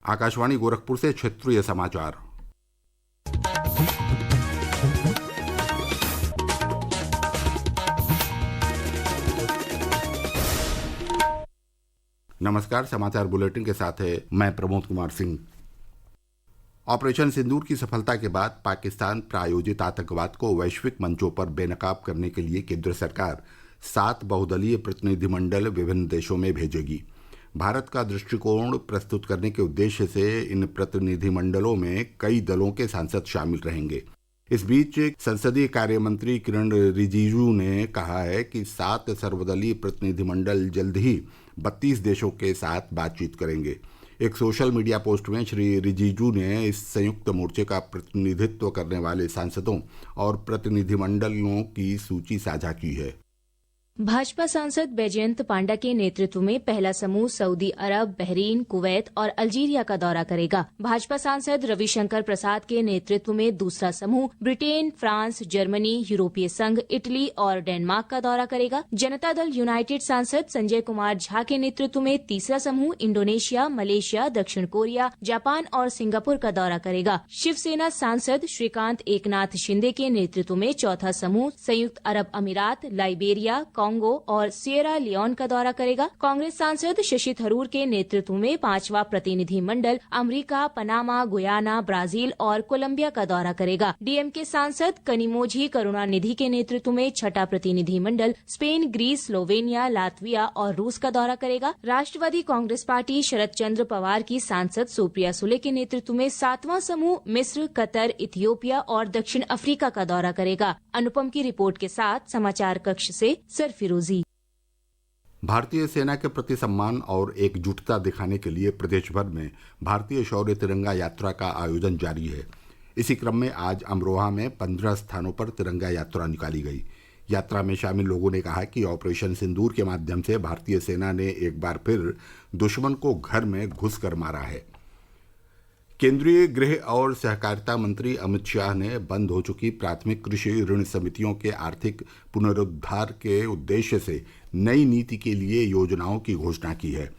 आकाशवाणी गोरखपुर से क्षेत्रीय समाचार। नमस्कार, समाचार बुलेटिन के साथ है मैं प्रमोद कुमार सिंह। ऑपरेशन सिंदूर की सफलता के बाद पाकिस्तान प्रायोजित आतंकवाद को वैश्विक मंचों पर बेनकाब करने के लिए केंद्र सरकार 7 बहुदलीय प्रतिनिधिमंडल विभिन्न देशों में भेजेगी। भारत का दृष्टिकोण प्रस्तुत करने के उद्देश्य से इन प्रतिनिधिमंडलों में कई दलों के सांसद शामिल रहेंगे। इस बीच संसदीय कार्य मंत्री किरण रिजिजू ने कहा है कि 7 सर्वदलीय प्रतिनिधिमंडल जल्द ही 32 देशों के साथ बातचीत करेंगे। एक सोशल मीडिया पोस्ट में श्री रिजिजू ने इस संयुक्त मोर्चे का प्रतिनिधित्व करने वाले सांसदों और प्रतिनिधिमंडलों की सूची साझा की है। भाजपा सांसद बैजयंत पांडा के नेतृत्व में पहला समूह सऊदी अरब, बहरीन, कुवैत और अल्जीरिया का दौरा करेगा। भाजपा सांसद रविशंकर प्रसाद के नेतृत्व में दूसरा समूह ब्रिटेन, फ्रांस, जर्मनी, यूरोपीय संघ, इटली और डेनमार्क का दौरा करेगा। जनता दल यूनाइटेड सांसद संजय कुमार झा के नेतृत्व में तीसरा समूह इंडोनेशिया, मलेशिया, दक्षिण कोरिया, जापान और सिंगापुर का दौरा करेगा। शिवसेना सांसद श्रीकांत एकनाथ शिंदे के नेतृत्व में चौथा समूह संयुक्त अरब अमीरात, लाइबेरिया, कांगो और सिएरा लियोन का दौरा करेगा। कांग्रेस सांसद शशि थरूर के नेतृत्व में 5वां प्रतिनिधि मंडल अमरीका, पनामा, गुयाना, ब्राजील और कोलंबिया का दौरा करेगा। डीएमके सांसद कनिमोझी करुणानिधि के नेतृत्व में 6ठा प्रतिनिधि मंडल स्पेन, ग्रीस, स्लोवेनिया, लातविया और रूस का दौरा करेगा। राष्ट्रवादी कांग्रेस पार्टी शरद चंद्र पवार की सांसद सुप्रिया सुले के नेतृत्व में 7वां समूह मिस्र, कतर, इथियोपिया और दक्षिण अफ्रीका का दौरा करेगा। अनुपम की रिपोर्ट के साथ समाचार कक्ष से फिरोजी। भारतीय सेना के प्रति सम्मान और एकजुटता दिखाने के लिए प्रदेश भर में भारतीय शौर्य तिरंगा यात्रा का आयोजन जारी है। इसी क्रम में आज अमरोहा में 15 स्थानों पर तिरंगा यात्रा निकाली गई। यात्रा में शामिल लोगों ने कहा कि ऑपरेशन सिंदूर के माध्यम से भारतीय सेना ने एक बार फिर दुश्मन को घर में घुस कर मारा है। केंद्रीय गृह और सहकारिता मंत्री अमित शाह ने बंद हो चुकी प्राथमिक कृषि ऋण समितियों के आर्थिक पुनरुद्धार के उद्देश्य से नई नीति के लिए योजनाओं की घोषणा की है।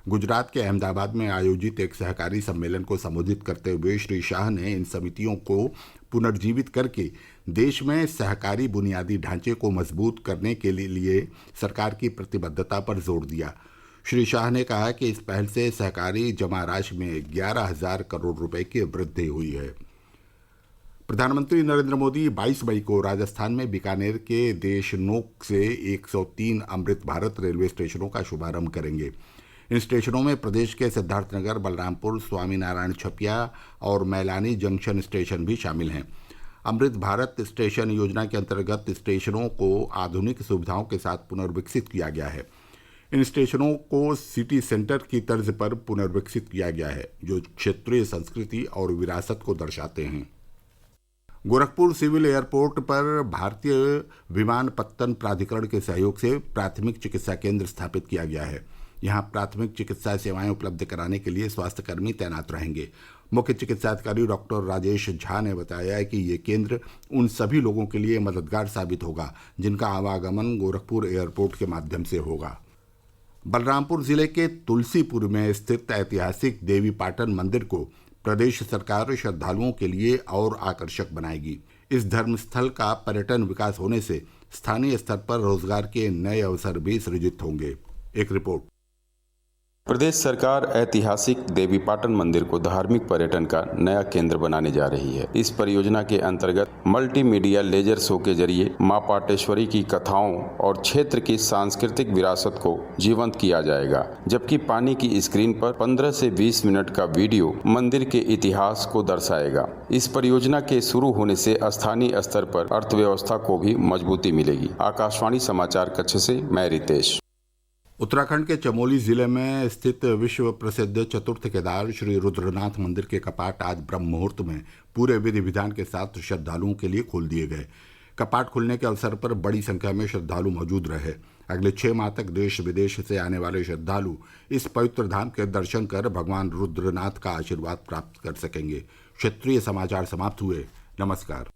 गुजरात के अहमदाबाद में आयोजित एक सहकारी सम्मेलन को संबोधित करते हुए श्री शाह ने इन समितियों को पुनर्जीवित करके देश में सहकारी बुनियादी ढांचे को मजबूत करने के लिए सरकार की प्रतिबद्धता पर जोर दिया। श्री शाह ने कहा कि इस पहल से सहकारी जमा राशि में 11,000 करोड़ रुपए की वृद्धि हुई है। प्रधानमंत्री नरेंद्र मोदी 22 मई को राजस्थान में बीकानेर के देशनोक से 103 अमृत भारत रेलवे स्टेशनों का शुभारंभ करेंगे। इन स्टेशनों में प्रदेश के सिद्धार्थनगर, बलरामपुर, स्वामीनारायण छपिया और मैलानी जंक्शन स्टेशन भी शामिल हैं। अमृत भारत स्टेशन योजना के अंतर्गत स्टेशनों को आधुनिक सुविधाओं के साथ पुनर्विकसित किया गया है। इन स्टेशनों को सिटी सेंटर की तर्ज पर पुनर्विकसित किया गया है, जो क्षेत्रीय संस्कृति और विरासत को दर्शाते हैं। गोरखपुर सिविल एयरपोर्ट पर भारतीय विमानपत्तन प्राधिकरण के सहयोग से प्राथमिक चिकित्सा केंद्र स्थापित किया गया है। यहाँ प्राथमिक चिकित्सा सेवाएं उपलब्ध कराने के लिए स्वास्थ्यकर्मी तैनात रहेंगे। मुख्य चिकित्सा अधिकारी डॉक्टर राजेश झा ने बताया कि ये केंद्र उन सभी लोगों के लिए मददगार साबित होगा जिनका आवागमन गोरखपुर एयरपोर्ट के माध्यम से होगा। बलरामपुर जिले के तुलसीपुर में स्थित ऐतिहासिक देवी पाटन मंदिर को प्रदेश सरकार श्रद्धालुओं के लिए और आकर्षक बनाएगी। इस धर्मस्थल का पर्यटन विकास होने से स्थानीय स्तर पर रोजगार के नए अवसर भी सृजित होंगे। एक रिपोर्ट। प्रदेश सरकार ऐतिहासिक देवीपाटन मंदिर को धार्मिक पर्यटन का नया केंद्र बनाने जा रही है। इस परियोजना के अंतर्गत मल्टीमीडिया लेजर शो के जरिए मां पाटेश्वरी की कथाओं और क्षेत्र की सांस्कृतिक विरासत को जीवंत किया जाएगा, जबकि पानी की स्क्रीन पर 15 से 20 मिनट का वीडियो मंदिर के इतिहास को दर्शाएगा। इस परियोजना के शुरू होने से स्थानीय स्तर पर अर्थव्यवस्था को भी मजबूती मिलेगी। आकाशवाणी समाचार कक्ष से मैं रितेश। उत्तराखंड के चमोली जिले में स्थित विश्व प्रसिद्ध चतुर्थ केदार श्री रुद्रनाथ मंदिर के कपाट आज ब्रह्म मुहूर्त में पूरे विधि विधान के साथ श्रद्धालुओं के लिए खोल दिए गए। कपाट खुलने के अवसर पर बड़ी संख्या में श्रद्धालु मौजूद रहे। अगले 6 माह तक देश विदेश से आने वाले श्रद्धालु इस पवित्र धाम के दर्शन कर भगवान रुद्रनाथ का आशीर्वाद प्राप्त कर सकेंगे। क्षेत्रीय समाचार समाप्त हुए। नमस्कार।